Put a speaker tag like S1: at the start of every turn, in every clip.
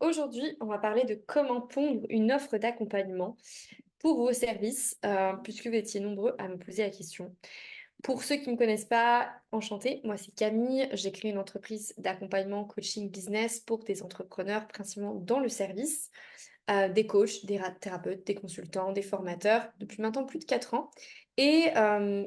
S1: Aujourd'hui, on va parler de comment pondre une offre d'accompagnement pour vos services, puisque vous étiez nombreux à me poser la question. Pour ceux qui ne me connaissent pas, enchantée, moi c'est Camille, j'ai créé une entreprise d'accompagnement coaching business pour des entrepreneurs, principalement dans le service, des coachs, des thérapeutes, des consultants, des formateurs, depuis maintenant plus de 4 ans. Et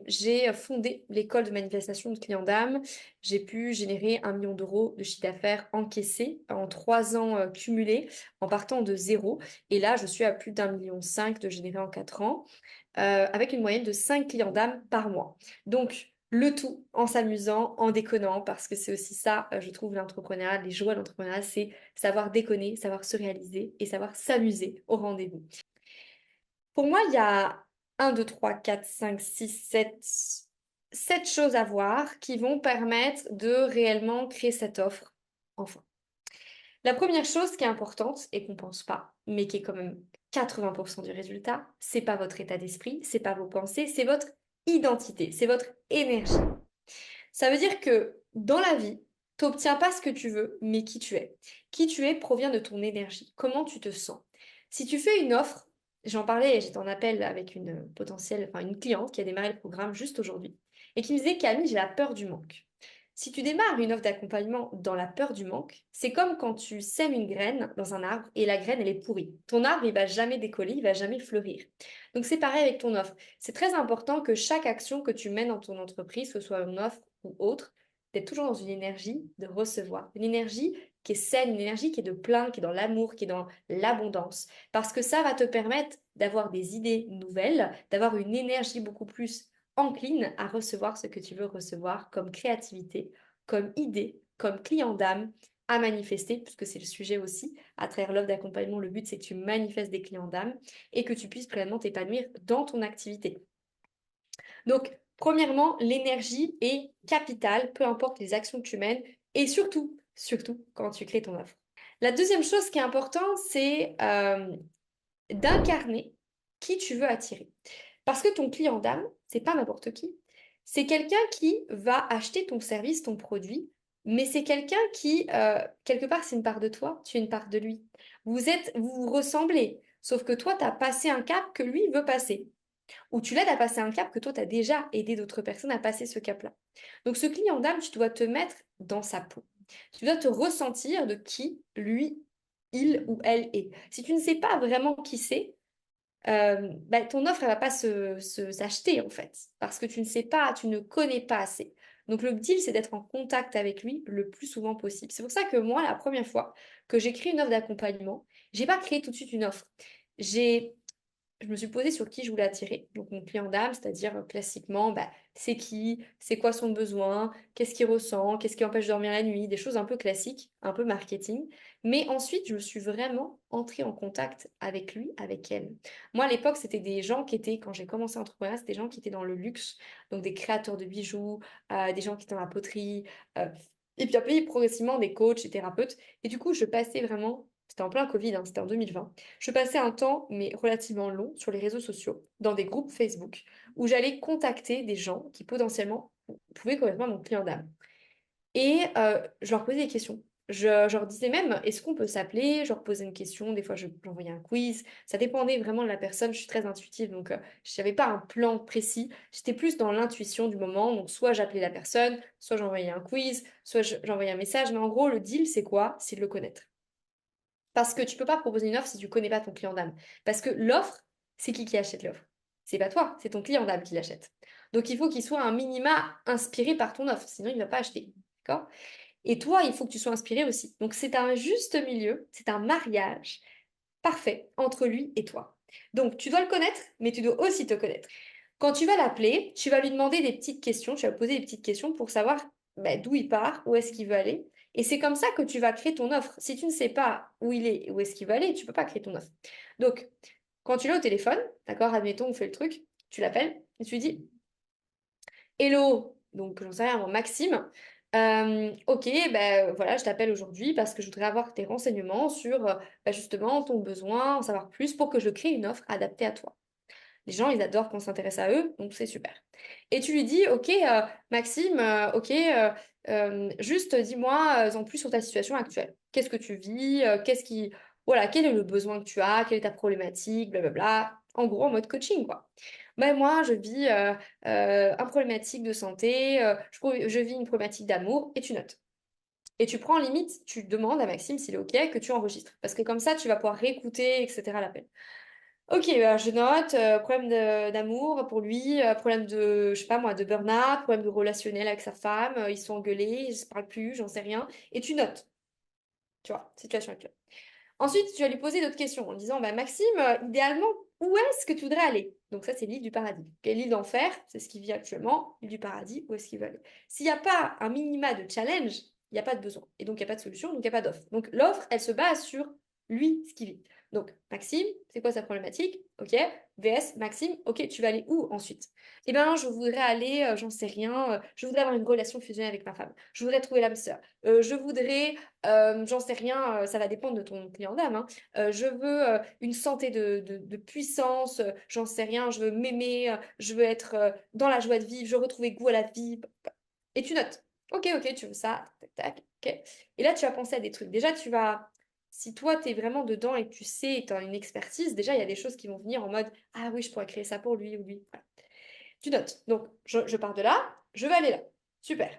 S1: j'ai fondé l'école de manifestation de clients d'âme. J'ai pu générer 1 million d'euros de chiffre d'affaires encaissé en 3 ans cumulés, en partant de zéro. Et là, je suis à plus d'1,5 million de générer en 4 ans, avec une moyenne de 5 clients d'âme par mois. Donc, le tout en s'amusant, en déconnant, parce que c'est aussi ça, je trouve, l'entrepreneuriat, les joies de l'entrepreneuriat, c'est savoir déconner, savoir se réaliser et savoir s'amuser au rendez-vous. Pour moi, il y a 7 choses à voir qui vont permettre de réellement créer cette offre. Enfin, la première chose qui est importante et qu'on pense pas, mais qui est quand même 80% du résultat, c'est pas votre état d'esprit, c'est pas vos pensées, c'est votre identité, c'est votre énergie. Ça veut dire que dans la vie, tu n'obtiens pas ce que tu veux, mais qui tu es. Qui tu es provient de ton énergie. Comment tu te sens. Si tu fais une offre, j'en parlais, j'étais en appel avec une potentielle, enfin une cliente qui a démarré le programme juste aujourd'hui et qui me disait, Camille, j'ai la peur du manque. Si tu démarres une offre d'accompagnement dans la peur du manque, c'est comme quand tu sèmes une graine dans un arbre et la graine, elle est pourrie. Ton arbre, il va jamais décoller, il va jamais fleurir. Donc c'est pareil avec ton offre. C'est très important que chaque action que tu mènes dans ton entreprise, que ce soit une offre ou autre, d'être toujours dans une énergie de recevoir, une énergie qui est saine, une énergie qui est de plein, qui est dans l'amour, qui est dans l'abondance. Parce que ça va te permettre d'avoir des idées nouvelles, d'avoir une énergie beaucoup plus encline à recevoir ce que tu veux recevoir comme créativité, comme idée, comme client d'âme à manifester, puisque c'est le sujet aussi. À travers l'offre d'accompagnement, le but, c'est que tu manifestes des clients d'âme et que tu puisses pleinement t'épanouir dans ton activité. Donc, premièrement, l'énergie est capitale, peu importe les actions que tu mènes, et surtout quand tu crées ton offre. La deuxième chose qui est importante, c'est d'incarner qui tu veux attirer. Parce que ton client d'âme, c'est pas n'importe qui. C'est quelqu'un qui va acheter ton service, ton produit, mais c'est quelqu'un qui, quelque part, c'est une part de toi, tu es une part de lui. Vous vous ressemblez, sauf que toi, tu as passé un cap que lui veut passer. Ou tu l'aides à passer un cap que toi, tu as déjà aidé d'autres personnes à passer ce cap-là. Donc, ce client d'âme, tu dois te mettre dans sa peau. Tu dois te ressentir de qui, lui, il ou elle est. Si tu ne sais pas vraiment qui c'est, ton offre, elle va pas s'acheter en fait, parce que tu ne sais pas, tu ne connais pas assez. Donc le deal, c'est d'être en contact avec lui le plus souvent possible. C'est pour ça que moi, la première fois que j'ai créé une offre d'accompagnement, j'ai pas créé tout de suite une offre. J'ai je me suis posée sur qui je voulais attirer. Donc mon client d'âme, c'est-à-dire classiquement, c'est qui, c'est quoi son besoin, qu'est-ce qu'il ressent, qu'est-ce qui empêche de dormir la nuit, des choses un peu classiques, un peu marketing. Mais ensuite, je me suis vraiment entrée en contact avec lui, avec elle. Moi, à l'époque, c'était des gens qui étaient, quand j'ai commencé à entrepreneuriat, c'était des gens qui étaient dans le luxe, donc des créateurs de bijoux, des gens qui étaient dans la poterie, et puis après, progressivement, des coachs, des thérapeutes. Et du coup, je passais vraiment, c'était en plein Covid, hein, c'était en 2020. Je passais un temps, mais relativement long, sur les réseaux sociaux, dans des groupes Facebook, où j'allais contacter des gens qui potentiellement pouvaient correspondre à mon client d'âme. Et je leur posais des questions. Je leur disais même, est-ce qu'on peut s'appeler? Je leur posais une question, des fois j'envoyais un quiz. Ça dépendait vraiment de la personne, je suis très intuitive, donc je n'avais pas un plan précis. J'étais plus dans l'intuition du moment, donc soit j'appelais la personne, soit j'envoyais un quiz, soit j'envoyais un message. Mais en gros, le deal, c'est quoi? C'est de le connaître. Parce que tu peux pas proposer une offre si tu connais pas ton client d'âme. Parce que l'offre, c'est qui achète l'offre? C'est pas toi, c'est ton client d'âme qui l'achète. Donc il faut qu'il soit un minima inspiré par ton offre, sinon il va pas acheter. D'accord? Et toi, il faut que tu sois inspiré aussi. Donc c'est un juste milieu, c'est un mariage parfait entre lui et toi. Donc tu dois le connaître, mais tu dois aussi te connaître. Quand tu vas l'appeler, tu vas lui demander des petites questions, tu vas poser des petites questions pour savoir d'où il part, où est-ce qu'il veut aller. Et c'est comme ça que tu vas créer ton offre. Si tu ne sais pas où il est, où est-ce qu'il veut aller, tu ne peux pas créer ton offre. Donc, quand tu l'as au téléphone, d'accord, admettons, on fait le truc, tu l'appelles et tu lui dis, Hello, donc j'en sais rien, moi, Maxime. Ok, voilà, je t'appelle aujourd'hui parce que je voudrais avoir tes renseignements sur justement ton besoin, en savoir plus pour que je crée une offre adaptée à toi. Les gens, ils adorent qu'on s'intéresse à eux, donc c'est super. Et tu lui dis, ok, Maxime, ok, juste dis-moi en plus sur ta situation actuelle. qu'est-ce que tu vis, voilà, quel est le besoin que tu as, quelle est ta problématique, blablabla. En gros, en mode coaching, quoi. Ben, moi, je vis une problématique de santé, je vis une problématique d'amour, et tu notes. Et tu prends limite, tu demandes à Maxime s'il est OK que tu enregistres. Parce que comme ça, tu vas pouvoir réécouter, etc. l'appel. Ok, bah, je note, problème d'amour pour lui, problème de, je sais pas moi, de burn-out, problème de relationnel avec sa femme, ils sont engueulés, ils se parlent plus, j'en sais rien. Et tu notes, tu vois, situation actuelle. Ensuite, tu vas lui poser d'autres questions en disant, bah, Maxime, idéalement, où est-ce que tu voudrais aller? Donc ça, c'est l'île du paradis. Et l'île d'enfer, c'est ce qu'il vit actuellement. L'île du paradis, où est-ce qu'il veut aller? S'il n'y a pas un minima de challenge, il n'y a pas de besoin. Et donc, il n'y a pas de solution, donc il n'y a pas d'offre. Donc l'offre, elle se base sur lui, ce qu'il vit. Donc, Maxime, c'est quoi sa problématique? Ok. VS, Maxime, ok, tu vas aller où ensuite? Eh bien, je voudrais aller, j'en sais rien, je voudrais avoir une relation fusionnelle avec ma femme. Je voudrais trouver l'âme sœur. Je voudrais j'en sais rien, ça va dépendre de ton client d'âme, hein. Je veux une santé de puissance, j'en sais rien, je veux m'aimer, je veux être dans la joie de vivre, je veux retrouver goût à la vie. Et tu notes. Ok, ok, tu veux ça, tac, tac, ok. Et là, tu vas penser à des trucs. Déjà, si toi, tu es vraiment dedans et que tu sais, tu as une expertise, déjà, il y a des choses qui vont venir en mode, ah oui, je pourrais créer ça pour lui ou lui. Voilà. Tu notes. Donc, je pars de là, je vais aller là. Super.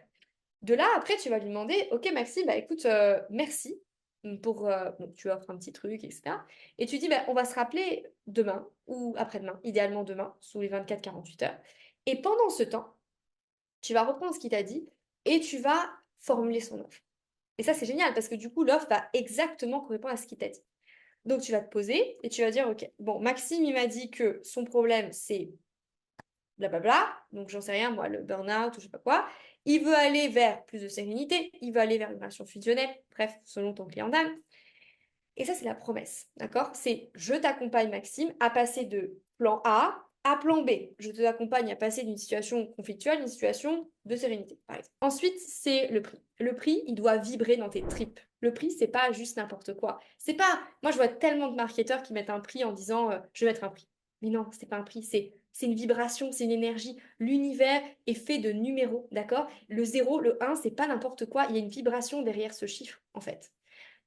S1: De là, après, tu vas lui demander, OK, Maxime, bah écoute, merci pour... donc, tu offres un petit truc, etc. Et tu dis, bah, on va se rappeler demain ou après-demain, idéalement demain, sous les 24-48 heures. Et pendant ce temps, tu vas reprendre ce qu'il t'a dit et tu vas formuler son offre. Et ça, c'est génial parce que du coup, l'offre va exactement correspondre à ce qu'il t'a dit. Donc, tu vas te poser et tu vas dire, OK, bon, Maxime, il m'a dit que son problème, c'est blablabla, donc j'en sais rien, moi, le burn-out ou je sais pas quoi. Il veut aller vers plus de sérénité, il veut aller vers une relation fusionnelle, bref, selon ton client d'âme. Et ça, c'est la promesse, d'accord? C'est je t'accompagne, Maxime, à passer de plan A à plan B. Je t'accompagne à passer d'une situation conflictuelle à une situation de sérénité, par exemple. Ensuite, c'est le prix. Le prix, il doit vibrer dans tes tripes. Le prix, c'est pas juste n'importe quoi. C'est pas. Moi, je vois tellement de marketeurs qui mettent un prix en disant je vais mettre un prix. Mais non, c'est pas un prix, c'est une vibration, c'est une énergie. L'univers est fait de numéros, d'accord? Le 0, le 1, c'est pas n'importe quoi. Il y a une vibration derrière ce chiffre, en fait.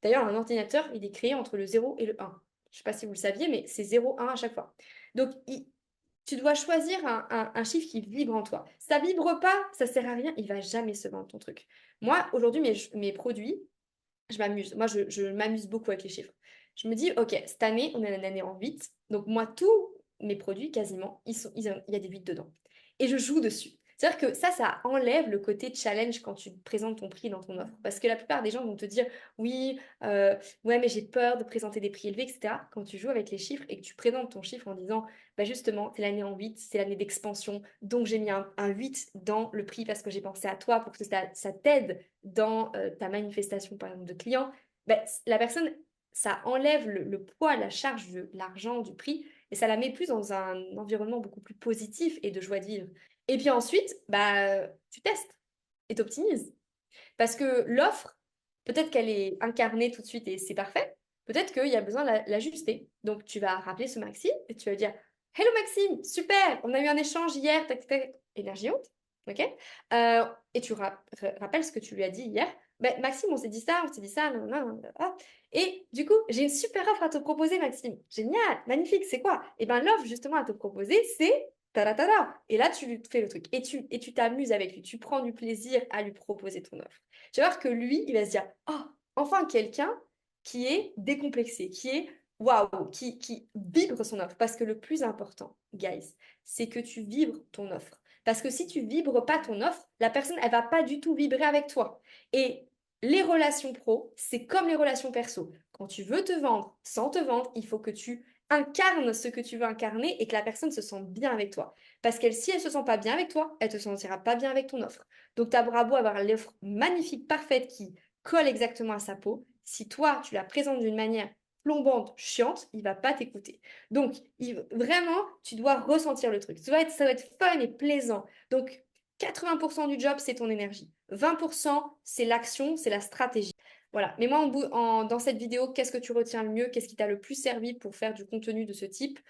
S1: D'ailleurs, un ordinateur, il est créé entre le 0 et le 1. Je ne sais pas si vous le saviez, mais c'est 0, 1 à chaque fois. Donc, tu dois choisir un chiffre qui vibre en toi. Ça vibre pas, ça sert à rien, il va jamais se vendre ton truc. Moi, aujourd'hui, mes produits, je m'amuse. Moi, je m'amuse beaucoup avec les chiffres. Je me dis, OK, cette année, on est une année en 8. Donc, moi, tous mes produits, quasiment, il y a des 8 dedans. Et je joue dessus. C'est-à-dire que ça enlève le côté challenge quand tu présentes ton prix dans ton offre. Parce que la plupart des gens vont te dire, oui, ouais, mais j'ai peur de présenter des prix élevés, etc. Quand tu joues avec les chiffres et que tu présentes ton chiffre en disant, bah justement, c'est l'année en 8, c'est l'année d'expansion, donc j'ai mis un 8 dans le prix parce que j'ai pensé à toi pour que ça t'aide dans ta manifestation, par exemple, de client, ben, la personne, ça enlève le poids, la charge de l'argent, du prix, et ça la met plus dans un environnement beaucoup plus positif et de joie de vivre. Et puis ensuite, bah, tu testes et t'optimises. Parce que l'offre, peut-être qu'elle est incarnée tout de suite et c'est parfait. Peut-être qu'il y a besoin de l'ajuster. Donc, tu vas rappeler ce Maxime et tu vas dire Hello Maxime, super, on a eu un échange hier, tac, tac, énergie haute. Ok. Et tu rappelles ce que tu lui as dit hier. Ben, Maxime, on s'est dit ça, nan, nan, nan, nan, nan. Et du coup, j'ai une super offre à te proposer, Maxime. Génial, magnifique, c'est quoi? Et ben l'offre justement à te proposer, c'est ta-da-ta-da. Et là, tu lui fais le truc. Et tu t'amuses avec lui. Tu prends du plaisir à lui proposer ton offre. Tu vas voir que lui, il va se dire, oh, enfin quelqu'un qui est décomplexé, qui est waouh, qui vibre son offre. Parce que le plus important, guys, c'est que tu vibres ton offre. Parce que si tu vibres pas ton offre, la personne, elle va pas du tout vibrer avec toi. Et les relations pro, c'est comme les relations perso. Quand tu veux te vendre sans te vendre, il faut que tu incarnes ce que tu veux incarner et que la personne se sente bien avec toi. Parce qu'elle, si elle se sent pas bien avec toi, elle te sentira pas bien avec ton offre. Donc, tu as beau avoir l'offre magnifique, parfaite, qui colle exactement à sa peau. Si toi, tu la présentes d'une manière plombante, chiante, il va pas t'écouter. Donc, vraiment, tu dois ressentir le truc. Ça doit être fun et plaisant. Donc, 80% du job, c'est ton énergie. 20%, c'est l'action, c'est la stratégie. Voilà. Mais moi, dans cette vidéo, qu'est-ce que tu retiens le mieux? Qu'est-ce qui t'a le plus servi pour faire du contenu de ce type?